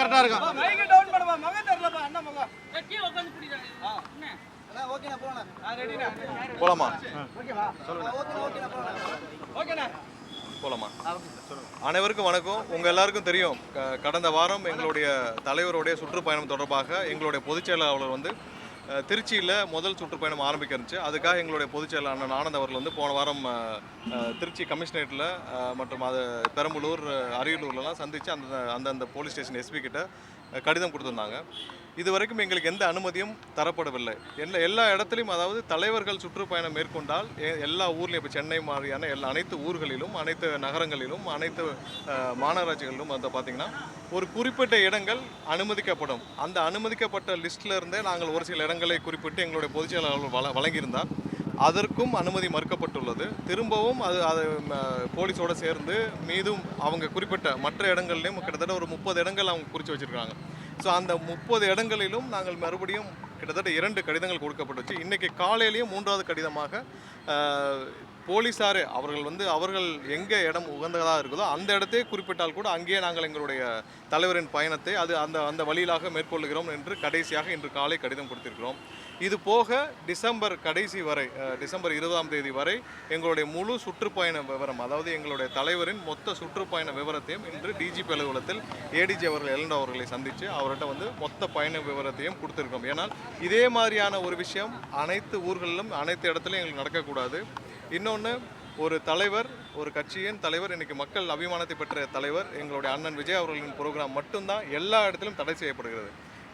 கரெக்டா இருக்கும். Mic down பண்ணுமா மக தெரியலப்பா அண்ணா மக கீழ உட்கார்ந்து குடிறாங்க என்ன அண்ணா ஓகேனா போலாம் நான் ரெடினா போலாமா? ஓகேவா சொல்லுங்க ஓகேனா போலாம் ஓகேனா போலாமா? அனைவருக்கும் வணக்கம். உங்கள் எல்லாருக்கும் தெரியும், கடந்த வாரம் எங்களுடைய தலைவருடைய சுற்றுப்பயணம் தொடர்பாக எங்களுடைய பொதுச் செயலாளர் வந்து திருச்சியில் முதல் சுற்றுப்பயணம் ஆரம்பிக்க இருந்துச்சு. அதுக்காக எங்களுடைய பொதுச் செயலாளர் அண்ணன் ஆனந்த் அவர்கள் வந்து போன வாரம் திருச்சி கமிஷனரேட்டில் மற்றும் அது பெரம்பலூர் அரியலூர்லலாம் சந்தித்து அந்தந்த போலீஸ் ஸ்டேஷன் எஸ்பி கிட்ட கடிதம் கொடுத்துருந்தாங்க. இது வரைக்கும் எங்களுக்கு எந்த அனுமதியும் தரப்படவில்லை. எல்லா இடத்துலையும், அதாவது தலைவர்கள் சுற்றுப்பயணம் மேற்கொண்டால் எல்லா ஊர்லேயும், இப்போ சென்னை மாதிரியான அனைத்து ஊர்களிலும், அனைத்து நகரங்களிலும், அனைத்து மாநகராட்சிகளிலும் வந்து பார்த்திங்கன்னா ஒரு குறிப்பிட்ட இடங்கள் அனுமதிக்கப்படும். அந்த அனுமதிக்கப்பட்ட லிஸ்ட்டில் இருந்தே நாங்கள் ஒரு சில இடங்களை குறிப்பிட்டு எங்களுடைய பொதுச் செயலாளர்கள் வழங்கியிருந்தால் அதற்கும் அனுமதி மறுக்கப்பட்டுள்ளது. திரும்பவும் அது போலீஸோடு சேர்ந்து மீதும் அவங்க குறிப்பிட்ட மற்ற இடங்கள்லையும் கிட்டத்தட்ட ஒரு 30 இடங்கள் அவங்க குறித்து வச்சுருக்காங்க. ஸோ அந்த 30 இடங்களிலும் நாங்கள் மறுபடியும் கிட்டத்தட்ட 2 கடிதங்கள் கொடுக்கப்பட்டுச்சு. இன்றைக்கி காலையிலேயும் 3வது கடிதமாக போலீஸாரே அவர்கள் எங்கே இடம் உகந்ததாக இருக்குதோ அந்த இடத்தையே குறிப்பிட்டால் கூட அங்கேயே நாங்கள் எங்களுடைய தலைவரின் பயணத்தை அந்த வழியிலாக மேற்கொள்ளுகிறோம் என்று கடைசியாக இன்று காலை கடிதம் கொடுத்திருக்கிறோம். இது போக டிசம்பர் கடைசி வரை, டிசம்பர் 20ஆம் தேதி வரை எங்களுடைய முழு சுற்றுப்பயண விவரம், அதாவது எங்களுடைய தலைவரின் மொத்த சுற்றுப்பயண விவரத்தையும் இன்று டிஜிபி அலுவலகத்தில் ஏடிஜி அவர்கள் எல்என்டோ அவர்களை சந்தித்து அவர்கிட்ட வந்து மொத்த பயண விவரத்தையும் கொடுத்துருக்கோம். ஏன்னால் இதே மாதிரியான ஒரு விஷயம் அனைத்து ஊர்களிலும் அனைத்து இடத்துலையும் எங்களுக்கு நடக்கக்கூடாது. இன்னொன்று, ஒரு தலைவர், ஒரு கட்சியின் தலைவர், இன்றைக்கி மக்கள் அபிமானத்தை பெற்ற தலைவர் எங்களுடைய அண்ணன் விஜய் அவர்களின் ப்ரோக்ராம் மட்டும்தான் எல்லா இடத்திலும் தடை செய்யப்படுகிறது.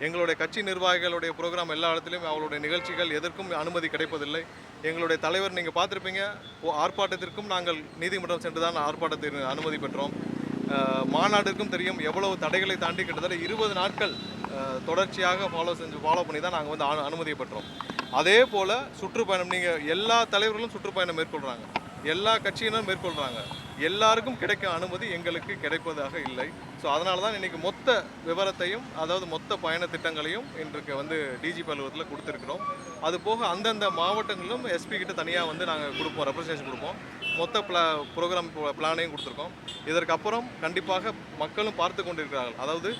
எங்களுடைய கட்சி நிர்வாகிகளுடைய ப்ரோக்ராம் எல்லா இடத்துலையும் அவருடைய நிகழ்ச்சிகள் எதற்கும் அனுமதி கிடைப்பதில்லை. எங்களுடைய தலைவர் நீங்கள் பார்த்துருப்பீங்க, ஆர்ப்பாட்டத்திற்கும் நாங்கள் நீதிமன்றம் சென்று தான் ஆர்ப்பாட்டத்திற்கு அனுமதி பெற்றோம். மாநாட்டிற்கும் தெரியும், எவ்வளவு தடைகளை தாண்டி கிட்டத்தட்ட 20 நாட்கள் தொடர்ச்சியாக ஃபாலோ பண்ணி தான் நாங்கள் வந்து அனுமதியை பெற்றோம். அதே போல் சுற்றுப்பயணம், நீங்கள் எல்லா தலைவர்களும் சுற்றுப்பயணம் மேற்கொள்கிறாங்க, எல்லா கட்சியினரும் மேற்கொள்கிறாங்க, எல்லாருக்கும் கிடைக்கும் அனுமதி எங்களுக்கு கிடைப்பதாக இல்லை. ஸோ அதனால தான் இன்றைக்கி மொத்த விவரத்தையும், அதாவது மொத்த பயண திட்டங்களையும் இன்றைக்கு வந்து டிஜிபி அலுவலகத்தில் கொடுத்துருக்குறோம். அது போக அந்தந்த மாவட்டங்களிலும் எஸ்பி கிட்ட தனியாக வந்து நாங்கள் கொடுப்போம், ரெப்ரசன்டேஷன் கொடுப்போம். மொத்த ப்ரோக்ராம் பிளானையும் கொடுத்துருக்கோம். இதற்கப்புறம் கண்டிப்பாக மக்களும் பார்த்து கொண்டிருக்கிறார்கள். அதாவது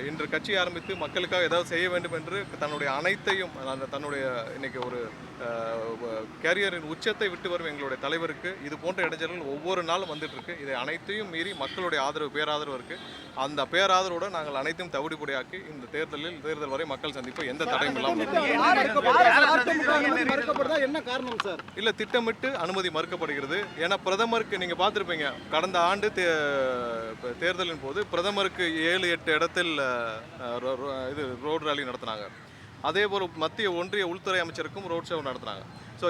இன்று கட்சி ஆரம்பித்து மக்களுக்காக ஏதாவது செய்ய வேண்டும் என்று தன்னுடைய அனைத்தையும், தன்னுடைய இன்றைக்கி ஒரு கேரியரின் உச்சத்தை விட்டு வரும் எங்களுடைய தலைவருக்கு இது போன்ற இடைஞ்சல்கள் ஒவ்வொரு நாளும் வந்துட்டுருக்கு. இதை அனைத்தையும் மீறி மக்களுடைய ஆதரவு, பேராதரவு இருக்குது. அந்த பேராதரவோடு நாங்கள் அனைத்தையும் தவிடுபடியாக்கி இந்த தேர்தல் வரை மக்கள் சந்திப்பு எந்த தடையும் இல்லாமல் என்ன காரணம் சார்? இல்லை, திட்டமிட்டு அனுமதி மறுக்கப்படுகிறது. ஏன்னா பிரதமருக்கு நீங்கள் பார்த்துருப்பீங்க, கடந்த ஆண்டு தேர்தலின் போது பிரதமருக்கு 7-8 இடத்தில் இது ரோடு ரேலி நடத்தினாங்க. அதே போல் மத்திய ஒன்றிய உள்துறை அமைச்சருக்கும் ரோட் ஷோ நடத்துனாங்க. ஸோ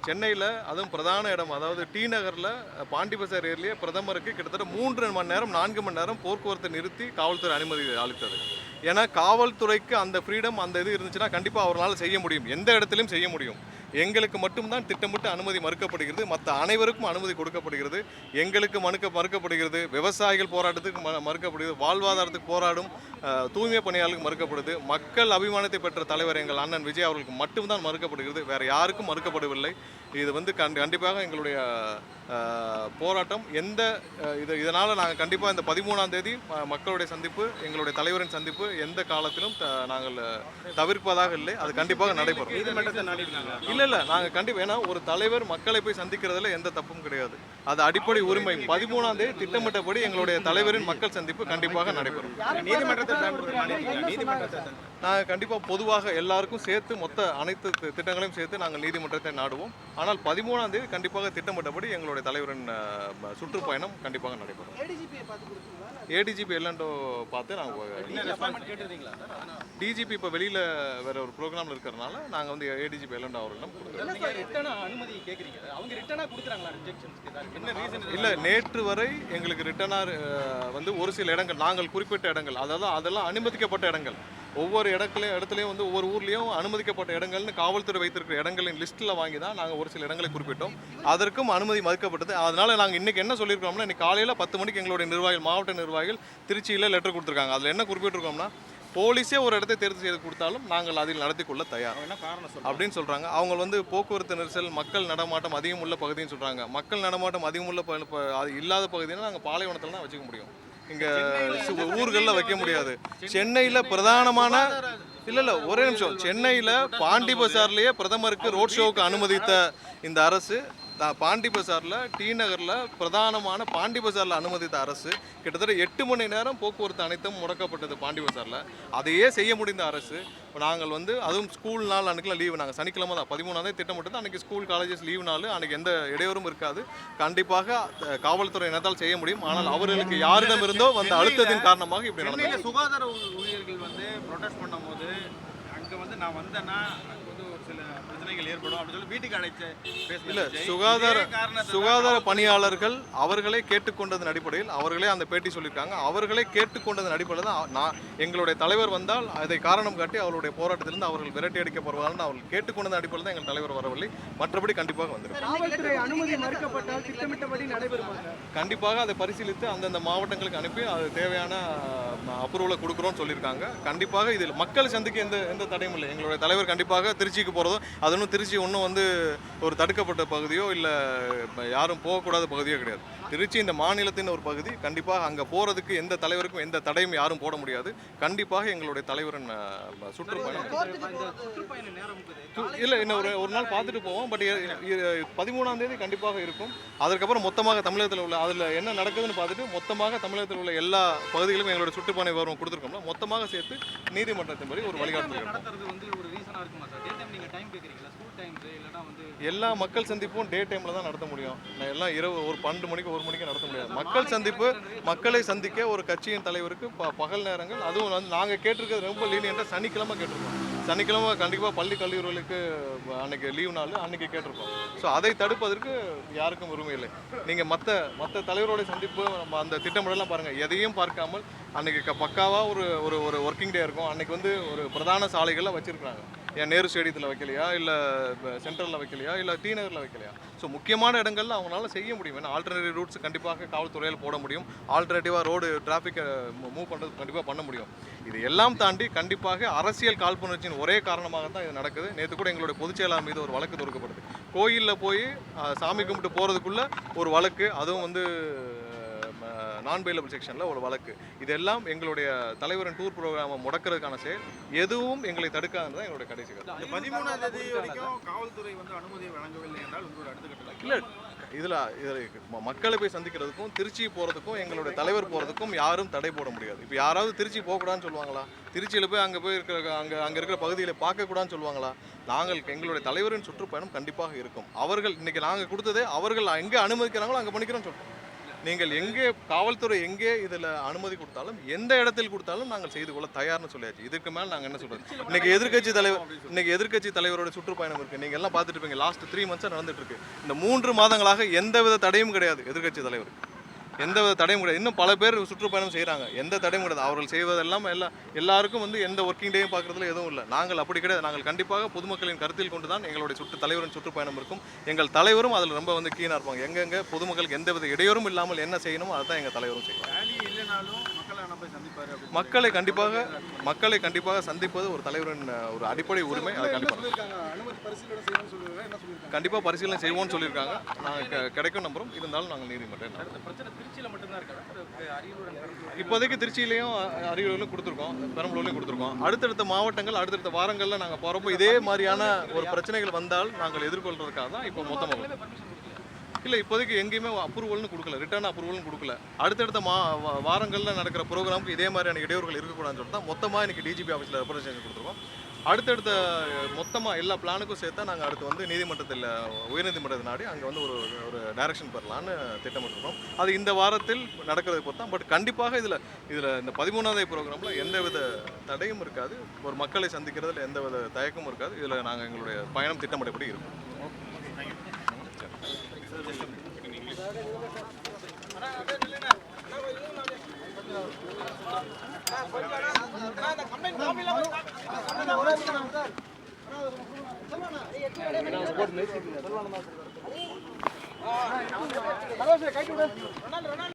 சென்னையில், அதுவும் பிரதான இடம், அதாவது டி நகரில் பாண்டி பசார் ஏரியிலேயே பிரதமருக்கு கிட்டத்தட்ட 3 மணி நேரம் 4 மணி நேரம் போக்குவரத்தை நிறுத்தி காவல்துறை அனுமதி அளித்தது. ஏன்னா காவல்துறைக்கு அந்த ஃப்ரீடம், அந்த இது இருந்துச்சுன்னா கண்டிப்பாக அவரால் செய்ய முடியும், எந்த இடத்துலையும் செய்ய முடியும். எங்களுக்கு மட்டும்தான் திட்டமிட்டு அனுமதி மறுக்கப்படுகிறது, மற்ற அனைவருக்கும் அனுமதி கொடுக்கப்படுகிறது. எங்களுக்கு மறுக்கப்படுகிறது, விவசாயிகள் போராட்டத்துக்கு மறுக்கப்படுகிறது, வாழ்வாதாரத்துக்கு போராடும் தூய்மை பணியாளர்களுக்கு மறுக்கப்படுது. மக்கள் அபிமானத்தை பெற்ற தலைவர் எங்கள் அண்ணன் விஜய் அவர்களுக்கு மட்டும்தான் மறுக்கப்படுகிறது, வேறு யாருக்கும் மறுக்கப்படவில்லை. இது வந்து கண்டிப்பாக எங்களுடைய போராட்டம் இதனால் நாங்கள் கண்டிப்பாக இந்த 13ஆம் தேதி மக்களுடைய சந்திப்பு, எங்களுடைய தலைவரின் சந்திப்பு எந்த காலத்திலும் நாங்கள் தவிர்ப்பதாக இல்லை. அது கண்டிப்பாக நடைபெறும். இல்லை, நாங்கள் கண்டிப்பாக, ஏன்னா ஒரு தலைவர் மக்களை போய் சந்திக்கிறதுல எந்த தப்பும் கிடையாது, அது அடிப்படை உரிமை. 13ஆம் தேதி திட்டமிட்டபடி எங்களுடைய தலைவரின் மக்கள் சந்திப்பு கண்டிப்பாக நடைபெறும். நாங்கள் கண்டிப்பாக பொதுவாக எல்லாருக்கும் சேர்த்து மொத்த அனைத்து திட்டங்களையும் சேர்த்து நாங்கள் நீதிமன்றத்தை நாடுவோம். ஆனால் 13ஆம் தேதி கண்டிப்பாக திட்டமிட்டபடி எங்களுடைய தலைவரின் சுற்றுப்பயணம் கண்டிப்பாக நடைபெறும். ஏடிஜிபி எல்என்டோ பார்த்து நாங்கள் டிஜிபி இப்போ வெளியில் வேற ஒரு ப்ரோக்ராமில் இருக்கிறதுனால நாங்கள் வந்து ஏடிஜிபி எல்என்டோ அவர்களிடம் இல்லை, நேற்று வரை எங்களுக்கு ரிட்டனாக வந்து ஒரு சில இடங்கள், நாங்கள் குறிப்பிட்ட இடங்கள், அதாவது அதெல்லாம் அனுமதிக்கப்பட்ட இடங்கள், ஒவ்வொரு இடத்துலையும் வந்து ஒவ்வொரு ஊர்லேயும் அனுமதிக்கப்பட்ட இடங்கள்னு காவல்துறை வைத்திருக்கிற இடங்களின் லிஸ்ட்டில் வாங்கி தான் நாங்கள் ஒரு சில இடங்களை குறிப்பிட்டோம். அதற்கும் அனுமதி மறுக்கப்பட்டது. அதனால் நாங்கள் இன்றைக்கி என்ன சொல்லியிருக்கோம்னா, இன்றைக்கி காலையில் 10 மணிக்கு எங்களுடைய நிர்வாகிகள், மாவட்ட நிர்வாகிகள் திருச்சியில் லெட்டர் கொடுத்துருக்காங்க. அதில் என்ன குறிப்பிட்டிருக்கோம்னா, போலீஸே ஒரு இடத்தை தேர்வு செய்து கொடுத்தாலும் நாங்கள் அதில் நடத்தி கொள்ள தயார் அப்படின்னு சொல்கிறாங்க. அவங்க வந்து போக்குவரத்து நெரிசல், மக்கள் நடமாட்டம் அதிகம் உள்ள பகுதின்னு சொல்கிறாங்க. மக்கள் நடமாட்டம் அதிகம் உள்ள இல்லாத பகுதினா நாங்கள் பாலைவனத்தில் தான் வச்சுக்க முடியும். இங்கே ஊர்களில் வைக்க முடியாது. சென்னையில் பிரதானமான இல்லை ஒரே நிமிஷம், சென்னையில் பாண்டி பஜார்லேயே பிரதமருக்கு ரோட் ஷோவுக்கு அனுமதித்த இந்த அரசு பாண்டி பஜாரில் டி நகரில் பிரதானமான பாண்டி பஜாரில் அனுமதித்த அரசு கிட்டத்தட்ட 8 மணி நேரம் போக்குவரத்து அனைத்தும் முடக்கப்பட்டது பாண்டி பஜாரில். அதையே செய்ய முடிந்த அரசு நாங்கள் வந்து அதுவும் ஸ்கூல் நாள் அன்றைக்கெலாம் லீவு, நாங்கள் சனிக்கிழமை தான் 13ஆம் தேதி திட்டமிட்டது. அன்றைக்கி ஸ்கூல் காலேஜஸ் லீவு நாள், அன்றைக்கி எந்த இடையூறும் இருக்காது. கண்டிப்பாக காவல்துறை என்னத்தால் செய்ய முடியும். ஆனால் அவர்களுக்கு யாரிடம் இருந்தோ வந்த அழுத்தத்தின் காரணமாக இப்படி நடந்தது. சுகாதார ஊழியர்கள் வந்து ப்ரொடெஸ்ட் பண்ணும்போது அங்கே வந்து நான் வந்தேன்னா வந்து ஒரு சில பிரச்சனைகள் ஏற்படும் அப்படின்னு சொல்லி வீட்டுக்கு அழைச்சு இல்லை, சுகாதார பணியாளர்கள் அவர்களே கேட்டுக்கொண்டதன் அடிப்படையில் அவர்களே அந்த பேட்டி சொல்லியிருக்காங்க. அவர்களே கேட்டுக்கொண்டதன் அடிப்படையில் தான் எங்களுடைய தலைவர் வந்தால் அதை காரணம் காட்டி அவருடைய போராட்டத்திலிருந்து அவர்கள் விரட்டி அடிக்கப்படுவார்கள் அவர்கள் கேட்டுக்கொண்டதன் அடிப்படையில் தான் எங்கள் தலைவர் வரவில்லை. மற்றபடி கண்டிப்பாக வந்துடும். காவல்துறை அனுமதி மறுக்கப்பட்டால் திட்டமிட்டபடி நடைபெறுமா? கண்டிப்பாக அதை பரிசீலித்து அந்தந்த மாவட்டங்களுக்கு அனுப்பி அது தேவையான அப்ரூவலை கொடுக்குறோம்னு சொல்லியிருக்காங்க. கண்டிப்பாக இதில் மக்கள் சந்திக்க எந்த தடையும் இல்லை. எங்களுடைய தலைவர் கண்டிப்பாக திருச்சிக்கு போகிறதோ, அது ஒன்றும் திருச்சி ஒன்றும் வந்து ஒரு தடுக்கப்பட்ட பகுதியோ இல்லை யாரும் போகக்கூடாத பகுதியோ கிடையாது. திருச்சி இந்த மாநிலத்தின் ஒரு பகுதி. கண்டிப்பாக அங்கே போகிறதுக்கு எந்த தலைவருக்கும் எந்த தடையும் யாரும் போட முடியாது. கண்டிப்பாக எங்களுடைய தலைவரின் சுற்றுப்பயணம் இல்லை, இன்னும் ஒரு நாள் பார்த்துட்டு போவோம். பட் 13ஆம் தேதி கண்டிப்பாக இருக்கும். அதற்கப்புறம் மொத்தமாக தமிழகத்தில் உள்ள அதில் என்ன நடக்குதுன்னு பார்த்துட்டு மொத்தமாக தமிழகத்தில் உள்ள எல்லா பகுதிகளும் எங்களுடைய சுற்றுப்பயணம் வரும் கொடுத்துருக்கோம்ல, மொத்தமாக சேர்த்து நீதிமன்றத்தின் படி ஒரு வழிகாட்டுதல் நடத்துறது வந்து ஒரு ரீசனாக இருக்குமா சார்? டே டைம் நீங்கள் டைம் கேட்குறீங்களா? ஸ்கூல் டைம்ஸ் இல்லைனா வந்து எல்லா மக்கள் சந்திப்பும் டே டைமில் தான் நடத்த முடியும். எல்லாம் இரவு ஒரு 12 மணிக்கு 1 மணிக்கு நடத்த முடியாது. மக்கள் சந்திப்பு மக்களை சந்திக்க ஒரு கட்சியின் தலைவருக்கு பகல் நேரங்கள், அதுவும் வந்து நாங்கள் கேட்டிருக்கிறது ரொம்ப லீனியன்ட்டாக சனிக்கிழமை கேட்டிருக்கோம். சனிக்கிழமை கண்டிப்பாக பள்ளி கல்லூரிகளுக்கு அன்றைக்கி லீவ் நாள் அன்றைக்கி கேட்டிருக்கோம். ஸோ அதை தடுப்பதற்கு யாருக்கும் உரிமை இல்லை. நீங்கள் மற்ற தலைவரோட சந்திப்பு அந்த திட்டமிடலாம் பாருங்கள், எதையும் பார்க்காமல் அன்றைக்கி பக்காவாக ஒரு ஒர்க்கிங் டே இருக்கும். அன்றைக்கி வந்து ஒரு பிரதான சாலைகளில் வச்சுருக்காங்க. ஏன் நேரு ஸ்டேடியத்தில் வைக்கலையா, இல்லை சென்ட்ரலில் வைக்கலையா, இல்லை டி நகரில் வைக்கலையா? ஸோ முக்கியமான இடங்களில் அவங்களால செய்ய முடியும். ஏன்னா ஆல்டர்னேட்டிவ் ரூட்ஸ் கண்டிப்பாக காவல்துறையில் போட முடியும். ஆல்டர்னேட்டிவாக ரோடு டிராஃபிக்கை மூவ் பண்ணுறது கண்டிப்பாக பண்ண முடியும். இது எல்லாம் தாண்டி கண்டிப்பாக அரசியல் காழ்ப்புணர்ச்சியின் ஒரே காரணமாக தான் இது நடக்குது. நேற்று கூட எங்களுடைய பொதுச் செயலாளர் மீது ஒரு வழக்கு தொடுக்கப்படுது. கோயிலில் போய் சாமி கும்பிட்டு போகிறதுக்குள்ளே ஒரு வழக்கு, அதுவும் வந்து நான் பெயிலபிள் செக்ஷனில் ஒரு வழக்கு. இதெல்லாம் எங்களுடைய தலைவரின் டூர் ப்ரோக்ராமை முடக்கிறதுக்கான செயல். எதுவும் எங்களை தடுக்காதுன்னு தான் எங்களுடைய கடைசி கருத்து. 13ஆம் தேதி வரைக்கும் காவல்துறை வந்து அனுமதியை வழங்கவில்லை என்றால் உங்களோட அடுத்த கட்டத்தில் இல்லை, இதில் மக்களை போய் சந்திக்கிறதுக்கும் திருச்சி போகிறதுக்கும் எங்களுடைய தலைவர் போகிறதுக்கும் யாரும் தடை போட முடியாது. இப்போ யாராவது திருச்சி போகக்கூடாதுன்னு சொல்லுவாங்களா? திருச்சியில் போய் அங்கே போய் இருக்கிற அங்கே இருக்கிற பகுதியில் பார்க்கக்கூடாதுன்னு சொல்லுவாங்களா? எங்களுடைய தலைவரின் சுற்றுப்பயணம் கண்டிப்பாக இருக்கும். அவர்கள் இன்றைக்கி நாங்கள் கொடுத்ததே அவர்கள் எங்கே அனுமதிக்கிறாங்களோ அங்கே பண்ணிக்கிறோன்னு சொல்கிறோம். நீங்கள் எங்கே காவல்துறை எங்கே இதில் அனுமதி கொடுத்தாலும் எந்த இடத்தில் கொடுத்தாலும் நாங்கள் செய்து கொள்ள தயார்னு சொல்லியாச்சு. இதுக்கு மேலே நாங்கள் என்ன சொல்கிறது? இன்னைக்கு எதிர்க்கட்சி தலைவரோட சுற்றுப்பயணம் இருக்குது. நீங்கள் எல்லாம் பார்த்துட்டு இருப்பீங்க. லாஸ்ட் 3 மந்த்ஸாக நடந்துட்டு இருக்கு. இந்த 3 மாதங்களாக எந்தவித தடையும் கிடையாது. எதிர்க்கட்சி தலைவருக்கு எந்தவித தடையும் கிடையாது. இன்னும் பல பேர் சுற்றுப்பயணம் செய்கிறாங்க, எந்த தடையும் கிடையாது. அவர்கள் செய்வதெல்லாம் எல்லாருக்கும் வந்து எந்த ஒர்க்கிங் டேயும் பார்க்குறதுல எதுவும் இல்லை. நாங்கள் அப்படி கிடையாது. நாங்கள் கண்டிப்பாக பொதுமக்களின் கருத்தில் கொண்டு தான் எங்களுடைய தலைவரின் சுற்றுப்பயணம் இருக்கும். எங்கள் தலைவரும் அதில் ரொம்ப வந்து கீனாக இருப்பாங்க. எங்கெங்கே பொதுமக்களுக்கு எந்தவித இடையூறும் இல்லாமல் என்ன செய்யணுமோ அதை தான் எங்கள் தலைவரும் செய்வாங்க. மக்களை கண்டிப்பாக சந்திப்பது ஒரு தலைவரின் ஒரு அடிப்படை உரிமை. அதை கண்டிப்பாக பரிசீலனை செய்வோம்னு சொல்லியிருக்காங்க. நாங்கள் கிடைக்கும் நம்புறோம். இருந்தாலும் நாங்கள் நீதிமன்றம் இப்போதைக்கு திருச்சியிலையும் அரியலூர்லையும் கொடுத்துருக்கோம், பெரம்பலூர்லையும் கொடுத்துருக்கோம். அடுத்தடுத்த மாவட்டங்கள் அடுத்தடுத்த வாரங்களில் நாங்கள் போகிறப்போ இதே மாதிரியான ஒரு பிரச்சனைகள் வந்தால் நாங்கள் எதிர்கொள்றதுக்காக தான் இப்போ மொத்தமாக இல்லை, இப்போதைக்கு எங்கேயுமே அப்ரூவல்னு கொடுக்கல, ரிட்டர்ன் அப்ரூவல்னு கொடுக்கல. அடுத்தடுத்த வாரங்களில் நடக்கிற ப்ரோக்ராமுக்கு இதே மாதிரியான இடையூறுகள் இருக்கக்கூடாதுன்னு சொல்லிட்டு தான் மொத்தமாக இன்றைக்கி டிஜிபி ஆஃபீஸில் ரெப்ரசன்டேஷன் கொடுத்துருக்கோம். அடுத்தடுத்த மொத்தமாக எல்லா பிளானுக்கும் சேர்த்தா நாங்கள் அடுத்து வந்து நீதிமன்றத்தில் உயர்நீதிமன்றத்தை நாடி அங்கே வந்து ஒரு டைரக்ஷன் பெறலான்னு திட்டமிட்டுருக்கோம். அது இந்த வாரத்தில் நடக்கிறது பொறுத்தான். பட் கண்டிப்பாக இதில் இந்த 13ஆம் தேதி ப்ரோக்ராமில் எந்தவித தடையும் இருக்காது. ஒரு மக்களை சந்திக்கிறதுல எந்தவித தயக்கமும் இருக்காது. இதில் நாங்கள் எங்களுடைய பயணம் திட்டமிட்டபடி இருக்கும். கை